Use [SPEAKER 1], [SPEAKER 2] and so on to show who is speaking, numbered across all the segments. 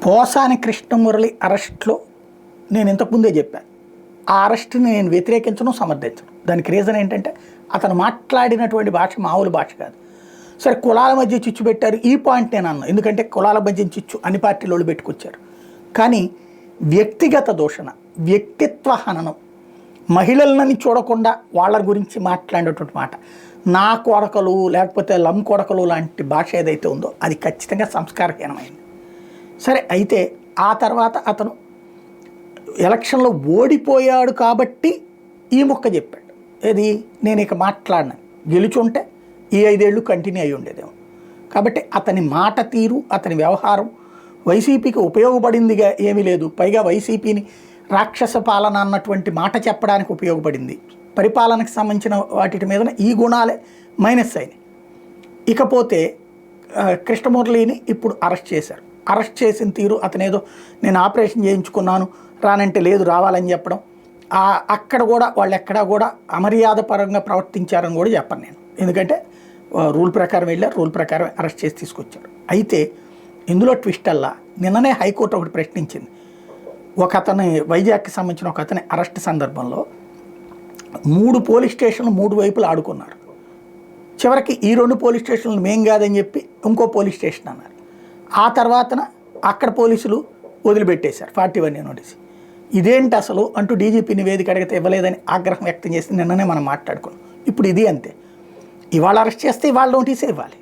[SPEAKER 1] పోసాని కృష్ణమురళి అరెస్ట్లో నేను ఇంతకుముందే చెప్పాను. ఆ అరెస్ట్ని నేను వ్యతిరేకించను, సమర్థించను. దానికి రీజన్ ఏంటంటే అతను మాట్లాడినటువంటి భాష మామూలు భాష కాదు. సరే, కులాల మధ్య చిచ్చు పెట్టారు, ఈ పాయింట్ నేను అన్నాను. ఎందుకంటే కులాల మధ్య చిచ్చు అన్ని పార్టీల వాళ్ళు పెట్టుకొచ్చారు. కానీ వ్యక్తిగత దూషణ, వ్యక్తిత్వ హననం, మహిళలని చూడకుండా వాళ్ళ గురించి మాట్లాడేటువంటి మాట, నా కొడకలు లేకపోతే లమ్ కొడకలు లాంటి భాష ఏదైతే ఉందో అది ఖచ్చితంగా సంస్కారహీనమైంది. సరే, అయితే ఆ తర్వాత అతను ఎలక్షన్లో ఓడిపోయాడు కాబట్టి ఈ మొక్క చెప్పాడు. ఏది, నేను ఇక మాట్లాడినా, గెలుచుంటే ఈ 5 ఏళ్ళు కంటిన్యూ అయ్యి ఉండేదేమో. కాబట్టి అతని మాట తీరు, అతని వ్యవహారం వైసీపీకి ఉపయోగపడిందిగా ఏమీ లేదు. పైగా వైసీపీని రాక్షస పాలన అన్నటువంటి మాట చెప్పడానికి ఉపయోగపడింది. పరిపాలనకు సంబంధించిన వాటి మీద ఈ గుణాలే మైనస్ అయినాయి. ఇకపోతే కృష్ణమురళిని ఇప్పుడు అరెస్ట్ చేశారు. అరెస్ట్ చేసిన తీరు, అతనేదో నేను ఆపరేషన్ చేయించుకున్నాను రానంటే లేదు రావాలని చెప్పడం, అక్కడ కూడా వాళ్ళు ఎక్కడా కూడా అమర్యాదపరంగా ప్రవర్తించారని కూడా చెప్పను నేను. ఎందుకంటే రూల్ ప్రకారం వెళ్ళారు, రూల్ ప్రకారం అరెస్ట్ చేసి తీసుకొచ్చారు. అయితే ఇందులో ట్విస్ట్ అల్లా నిన్ననే హైకోర్టు ఒకటి ప్రశ్నించింది. ఒక అతని వైజాగ్కి సంబంధించిన ఒక అతని అరెస్ట్ సందర్భంలో 3 పోలీస్ స్టేషన్లు 3 వైపులు ఆడుకున్నారు. చివరికి ఈ 2 పోలీస్ స్టేషన్లు మేం కాదని చెప్పి ఇంకో పోలీస్ స్టేషన్ అన్నారు. ఆ తర్వాతన అక్కడ పోలీసులు వదిలిపెట్టేశారు 41 నోటీస్. ఇదేంటి అసలు అంటూ డీజీపీ నివేదిక అడిగితే ఇవ్వలేదని ఆగ్రహం వ్యక్తం చేసి నిన్ననే మనం మాట్లాడుకున్నాం. ఇప్పుడు ఇది అంతే. ఇవాళ అరెస్ట్ చేస్తే ఇవాళ నోటీసే ఇవ్వాలి.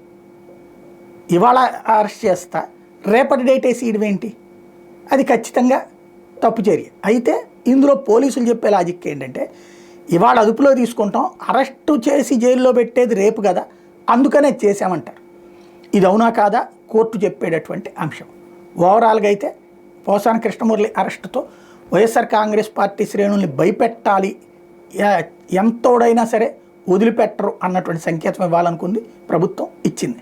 [SPEAKER 1] ఇవాళ అరెస్ట్ చేస్తా రేపటి డేట్ వేసి ఇదేంటి? అది ఖచ్చితంగా తప్పు చర్య. అయితే ఇందులో పోలీసులు చెప్పే లాజిక్ ఏంటంటే, ఇవాళ అదుపులో తీసుకుంటాం, అరెస్టు చేసి జైల్లో పెట్టేది రేపు కదా, అందుకనే చేసామంటారు. ఇది అవునా కాదా కోర్టు చెప్పేటటువంటి అంశం. ఓవరాల్గా అయితే పోసాని కృష్ణమురళి అరెస్టుతో వైఎస్ఆర్ కాంగ్రెస్ పార్టీ శ్రేణుల్ని భయపెట్టాలి, ఎంతోడైనా సరే వదిలిపెట్టరు అన్నటువంటి సంకేతం ఇవ్వాలనుకుంది ప్రభుత్వం, ఇచ్చింది.